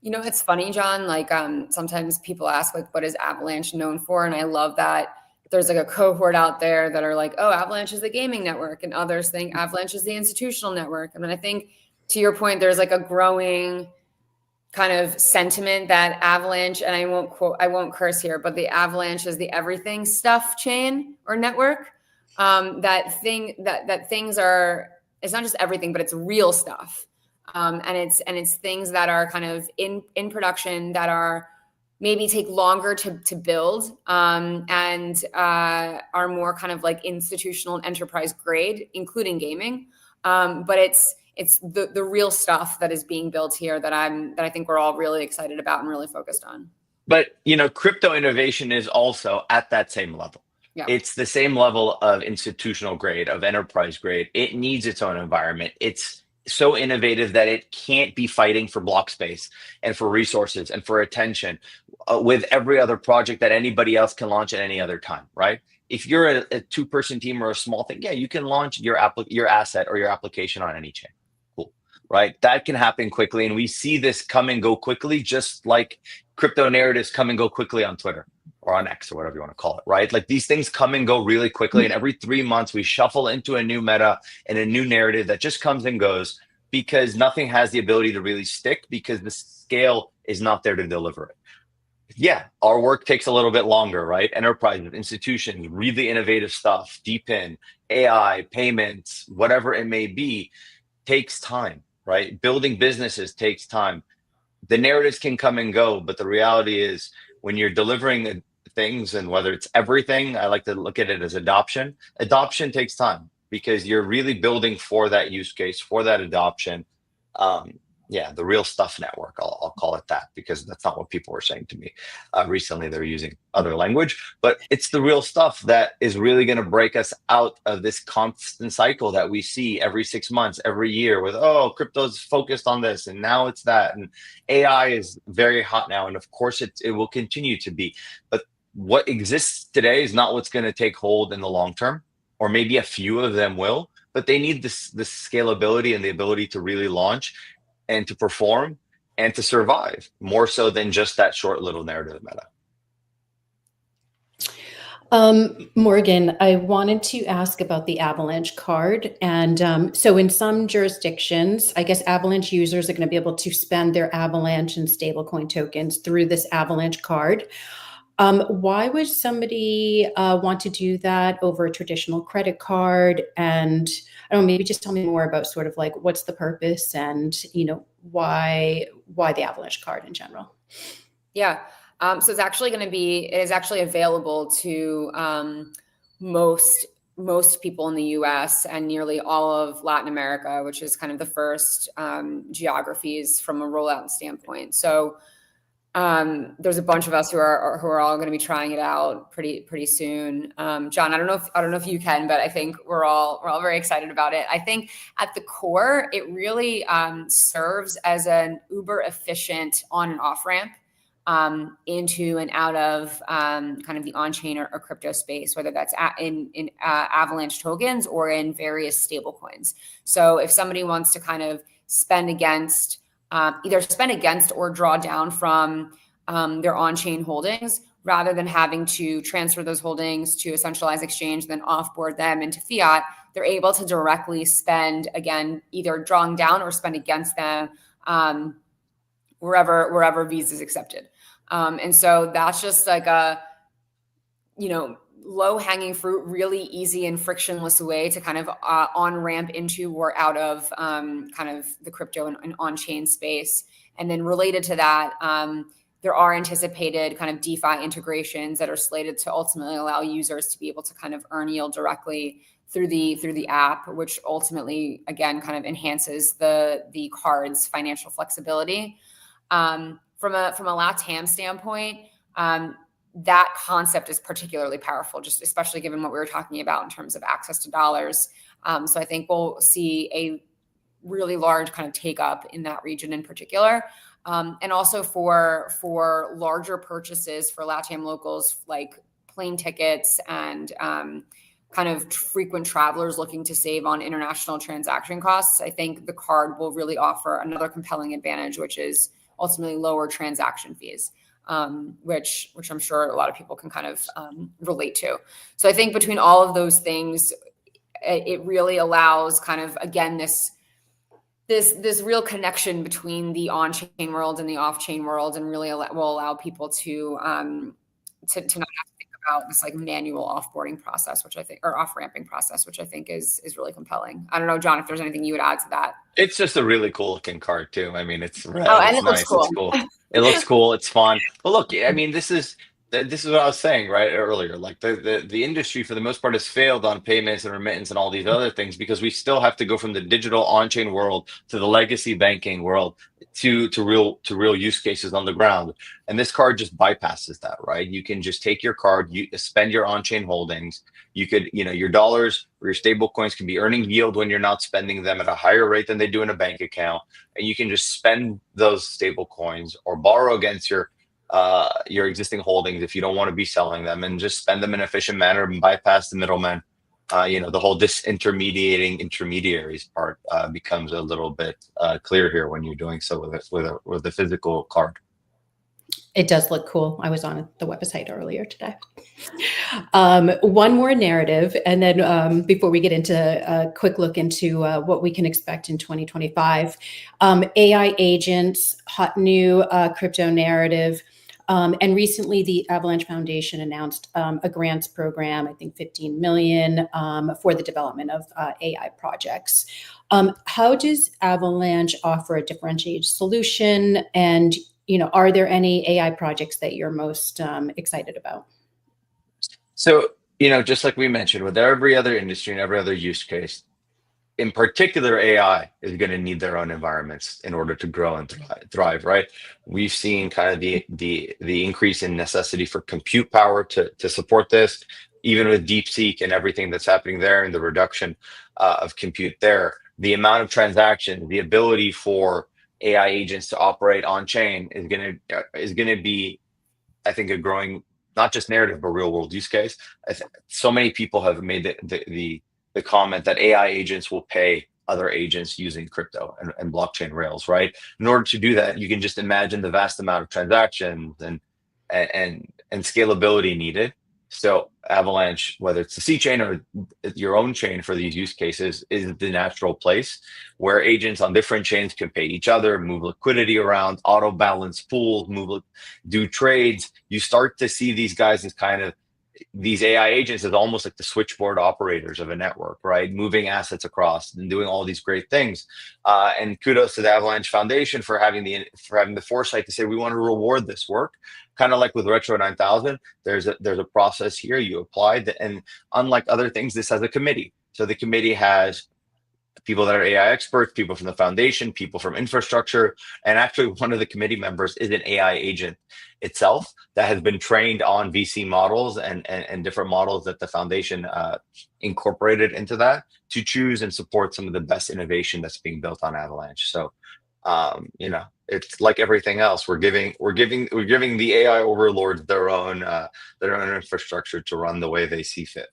It's funny, John, like sometimes people ask, like, what is Avalanche known for? And I love that there's like a cohort out there that are like, oh, Avalanche is the gaming network, and others think Avalanche is the institutional network. And then I think, to your point, there's like a growing kind of sentiment that Avalanche, and I won't curse here, but the Avalanche is the everything stuff chain or network. That things are, it's not just everything, but it's real stuff. And it's things that are kind of in production that are maybe take longer to build, and are more kind of like institutional and enterprise grade, including gaming. But it's the real stuff that is being built here that I think we're all really excited about and really focused on. But crypto innovation is also at that same level. Yeah. It's the same level of institutional grade, of enterprise grade. It needs its own environment. It's so innovative that it can't be fighting for block space and for resources and for attention with every other project that anybody else can launch at any other time, right? If you're a two-person team or a small thing, yeah, you can launch your asset or your application on any chain. Cool, right? That can happen quickly, and we see this come and go quickly, just like crypto narratives come and go quickly on Twitter or on X or whatever you want to call it, right? Like these things come and go really quickly, and every 3 months we shuffle into a new meta and a new narrative that just comes and goes because nothing has the ability to really stick because the scale is not there to deliver it. Yeah, our work takes a little bit longer, right? Enterprises, institutions, really innovative stuff, DePIN, AI, payments, whatever it may be, takes time, right? Building businesses takes time. The narratives can come and go, but the reality is when you're delivering things, and whether it's everything, I like to look at it as adoption. Adoption takes time because you're really building for that use case, for that adoption. Yeah, the real stuff network, I'll call it that, because that's not what people were saying to me recently. They're using other language, but it's the real stuff that is really going to break us out of this constant cycle that we see every 6 months, every year with, oh, crypto's focused on this and now it's that. And AI is very hot now. And of course it will continue to be, but what exists today is not what's going to take hold in the long term, or maybe a few of them will, but they need this scalability and the ability to really launch and to perform and to survive more so than just that short little narrative meta. Morgan, I wanted to ask about the Avalanche card. And so in some jurisdictions, I guess Avalanche users are going to be able to spend their Avalanche and stablecoin tokens through this Avalanche card. Why would somebody want to do that over a traditional credit card? And I don't know, maybe just tell me more about sort of like what's the purpose and, why the Avalanche card in general? Yeah. So it's actually it is actually available to most people in the US and nearly all of Latin America, which is kind of the first geographies from a rollout standpoint. So there's a bunch of us who are all going to be trying it out pretty soon. John, I don't know if you can, but I think we're all very excited about it. I think at the core, it really serves as an uber efficient on and off ramp into and out of kind of the on-chain or crypto space, whether that's in Avalanche tokens or in various stable coins. So if somebody wants to kind of either spend against or draw down from their on-chain holdings, rather than having to transfer those holdings to a centralized exchange, then offboard them into fiat, they're able to directly spend, again, either drawing down or spend against them wherever Visa is accepted. And so that's just like a, low-hanging fruit, really easy and frictionless way to kind of on-ramp into or out of kind of the crypto and on-chain space. And then related to that, there are anticipated kind of DeFi integrations that are slated to ultimately allow users to be able to kind of earn yield directly through the app, which ultimately, again, kind of enhances the card's financial flexibility. From a LATAM standpoint, that concept is particularly powerful, just especially given what we were talking about in terms of access to dollars. So I think we'll see a really large kind of take up in that region in particular. And also for larger purchases for LATAM locals, like plane tickets and kind of frequent travelers looking to save on international transaction costs, I think the card will really offer another compelling advantage, which is ultimately lower transaction fees. Which I'm sure a lot of people can kind of relate to. So I think between all of those things, it really allows kind of, again, this this real connection between the on-chain world and the off-chain world, and really will allow people to not have to think about this like manual offboarding process, which I think, or off-ramping process, which I think is really compelling. I don't know, John, if there's anything you would add to that. It's just a really cool looking card too. I mean, it's red, Oh, and it's it looks nice, cool. it's cool. It looks cool, it's fun. But look, I mean, this is what I was saying right earlier. Like the industry for the most part has failed on payments and remittance and all these other things because we still have to go from the digital on-chain world to the legacy banking world to real use cases on the ground. And this card just bypasses that, right? You can just take your card, you spend your on-chain holdings. You could, your dollars or your stable coins can be earning yield when you're not spending them at a higher rate than they do in a bank account. And you can just spend those stable coins or borrow against your existing holdings if you don't want to be selling them, and just spend them in an efficient manner and bypass the middlemen. The whole disintermediating intermediaries part becomes a little bit clear here when you're doing so with a physical card. It does look cool. I was on the website earlier today. One more narrative, and then before we get into a quick look into what we can expect in 2025, AI agents, hot new crypto narrative. And recently, the Avalanche Foundation announced a grants program, I think 15 million for the development of AI projects. How does Avalanche offer a differentiated solution? And are there any AI projects that you're most excited about? So, just like we mentioned, with every other industry and every other use case, in particular, AI is going to need their own environments in order to grow and thrive, right? We've seen kind of the increase in necessity for compute power to support this, even with DeepSeek and everything that's happening there, and the reduction of compute there. The amount of transactions, the ability for AI agents to operate on chain is going to be, I think, a growing not just narrative but real world use case. So many people have made the comment that AI agents will pay other agents using crypto and blockchain rails, right? In order to do that, you can just imagine the vast amount of transactions and scalability needed. So Avalanche, whether it's the C chain or your own chain for these use cases, is the natural place where agents on different chains can pay each other, move liquidity around, auto balance pools, do trades. You start to see these guys as kind of these AI agents as almost like the switchboard operators of a network, right? Moving assets across and doing all these great things. And kudos to the Avalanche Foundation for having the foresight to say we want to reward this work. Kind of like with Retro 9000, there's a process here. You applied, and unlike other things, this has a committee. So the committee has people that are AI experts, people from the foundation, people from infrastructure, and actually one of the committee members is an AI agent itself that has been trained on VC models and different models that the foundation incorporated into that to choose and support some of the best innovation that's being built on Avalanche. So, it's like everything else. We're giving the AI overlords their own infrastructure to run the way they see fit.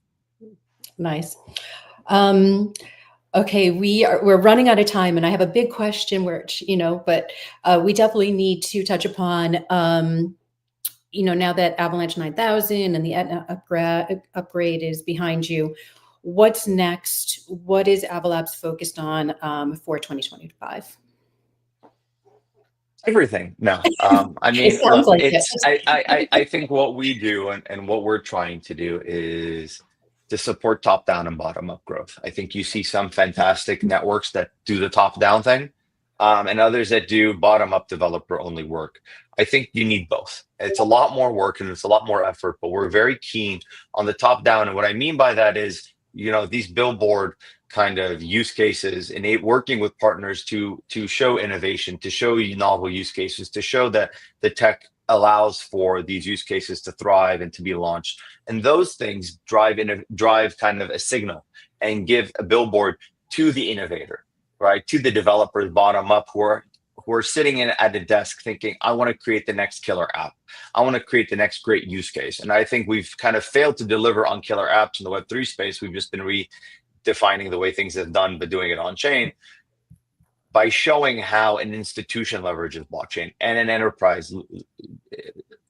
Nice. Okay, we're running out of time, and I have a big question, but we definitely need to touch upon, now that Avalanche 9000 and the Etna upgrade is behind you, what's next? What is Avalabs focused on for 2025? Everything. No, I mean, look, I think what we do and what we're trying to do is to support top-down and bottom-up growth. I think you see some fantastic networks that do the top-down thing, and others that do bottom-up developer-only work. I think you need both. It's a lot more work and it's a lot more effort, but we're very keen on the top-down. And what I mean by that is, these billboard kind of use cases, and working with partners to show innovation, to show novel use cases, to show that the tech allows for these use cases to thrive and to be launched. And those things drive kind of a signal and give a billboard to the innovator, right? To the developers bottom up who are sitting at a desk thinking, I want to create the next killer app. I want to create the next great use case. And I think we've kind of failed to deliver on killer apps in the Web3 space. We've just been redefining the way things have done, but doing it on chain, by showing how an institution leverages blockchain and an enterprise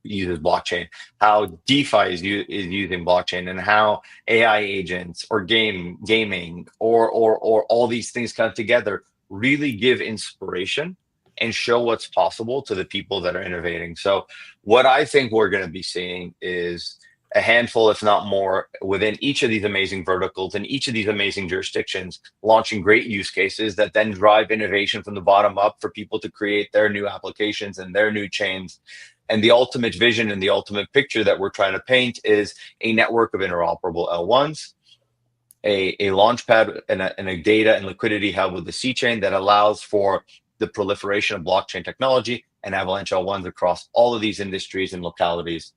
uses blockchain, how DeFi is using blockchain, and how AI agents or gaming or all these things come together really give inspiration and show what's possible to the people that are innovating. So what I think we're going to be seeing is a handful, if not more, within each of these amazing verticals and each of these amazing jurisdictions, launching great use cases that then drive innovation from the bottom up for people to create their new applications and their new chains. And the ultimate vision and the ultimate picture that we're trying to paint is a network of interoperable L1s, a launchpad and a data and liquidity hub with the C chain that allows for the proliferation of blockchain technology and Avalanche L1s across all of these industries and localities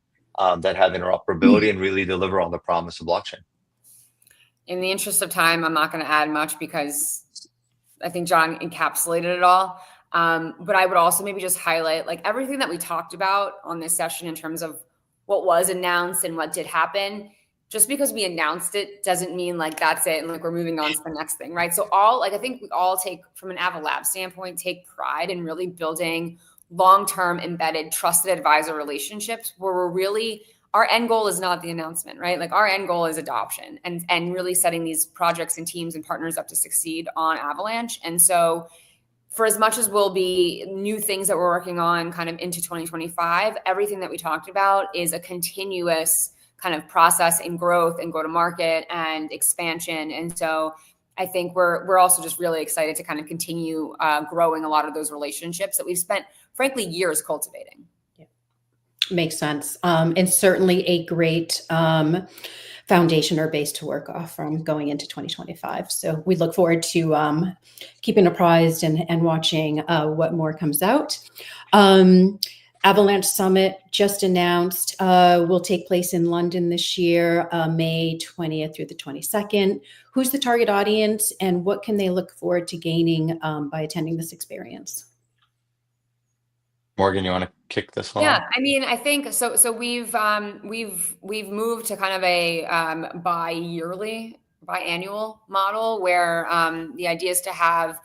that have interoperability and really deliver on the promise of blockchain. In the interest of time, I'm not going to add much because I think John encapsulated it all. But I would also maybe just highlight like everything that we talked about on this session in terms of what was announced and what did happen. Just because we announced it doesn't mean like that's it and like we're moving on to the next thing, right? So I think we all take, from an Avalab standpoint, take pride in really building long-term embedded trusted advisor relationships where we're really, our end goal is not the announcement, right? Like our end goal is adoption and really setting these projects and teams and partners up to succeed on Avalanche. And so for as much as will be new things that we're working on kind of into 2025, everything that we talked about is a continuous kind of process and growth and go to market and expansion. And so I think we're also just really excited to kind of continue growing a lot of those relationships that we've spent, frankly, years cultivating. Yeah. Makes sense. And certainly a great foundation or base to work off from going into 2025. So we look forward to keeping apprised and watching what more comes out. Avalanche Summit just announced will take place in London this year, May 20th through the 22nd. Who's the target audience and what can they look forward to gaining by attending this experience? Morgan, you want to kick this one? Yeah, I mean, I think so. So we've moved to kind of a biannual model where the idea is to have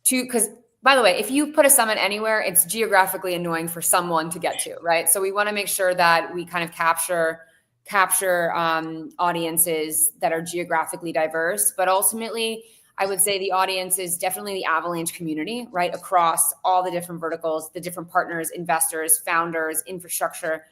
two, because by the way, if you put a summit anywhere, it's geographically annoying for someone to get to, right? So we want to make sure that we kind of capture audiences that are geographically diverse, but ultimately, I would say the audience is definitely the Avalanche community, right? Across all the different verticals, the different partners, investors, founders, infrastructure,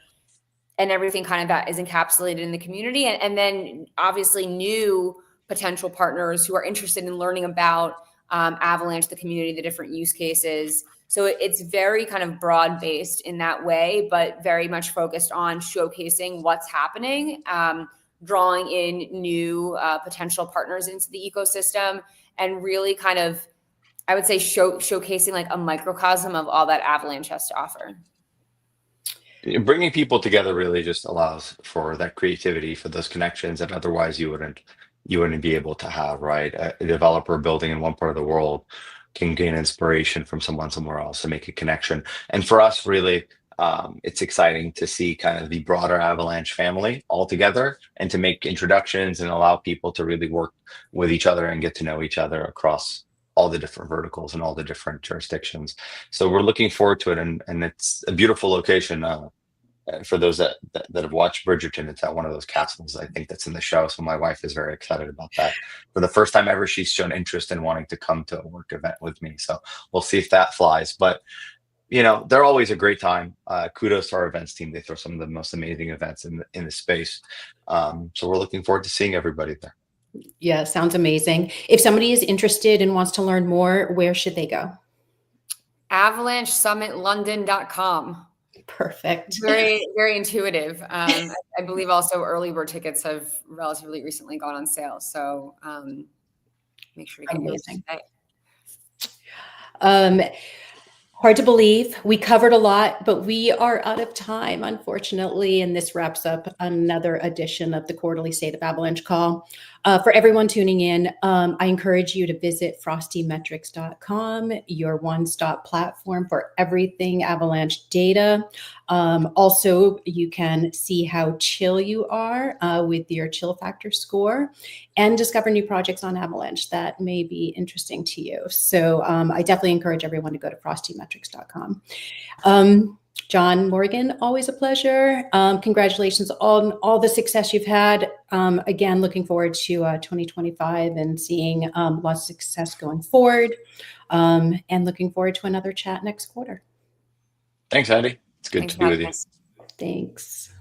and everything kind of that is encapsulated in the community. And then obviously new potential partners who are interested in learning about Avalanche, the community, the different use cases. So it's very kind of broad-based in that way, but very much focused on showcasing what's happening, drawing in new potential partners into the ecosystem, and really kind of, I would say, showcasing like a microcosm of all that Avalanche has to offer. Bringing people together really just allows for that creativity, for those connections that otherwise you wouldn't be able to have, right? A developer building in one part of the world can gain inspiration from someone somewhere else to make a connection. And for us, really, it's exciting to see kind of the broader Avalanche family all together and to make introductions and allow people to really work with each other and get to know each other across all the different verticals and all the different jurisdictions. So we're looking forward to it. And it's a beautiful location. For those that have watched Bridgerton, it's at one of those castles, I think, that's in the show. So my wife is very excited about that. For the first time ever, she's shown interest in wanting to come to a work event with me. So we'll see if that flies. But, you know, they're always a great time. Kudos to our events team. They throw some of the most amazing events in the space. So we're looking forward to seeing everybody there. Yeah, sounds amazing. If somebody is interested and wants to learn more, where should they go? AvalancheSummitLondon.com. Perfect. Very, very intuitive. I believe also early bird tickets have relatively recently gone on sale. So make sure you get yours today. Hard to believe. We covered a lot, but we are out of time, unfortunately. And this wraps up another edition of the Quarterly State of Avalanche Call. For everyone tuning in, I encourage you to visit frostymetrics.com, your one-stop platform for everything Avalanche data. Also, you can see how chill you are with your chill factor score and discover new projects on Avalanche that may be interesting to you. So I definitely encourage everyone to go to frostymetrics.com. John, Morgan, always a pleasure. Congratulations on all the success you've had. Again, looking forward to 2025 and seeing lots of success going forward. and looking forward to another chat next quarter. Thanks, Heidi. It's good Thanks to for be with having you. us. Thanks.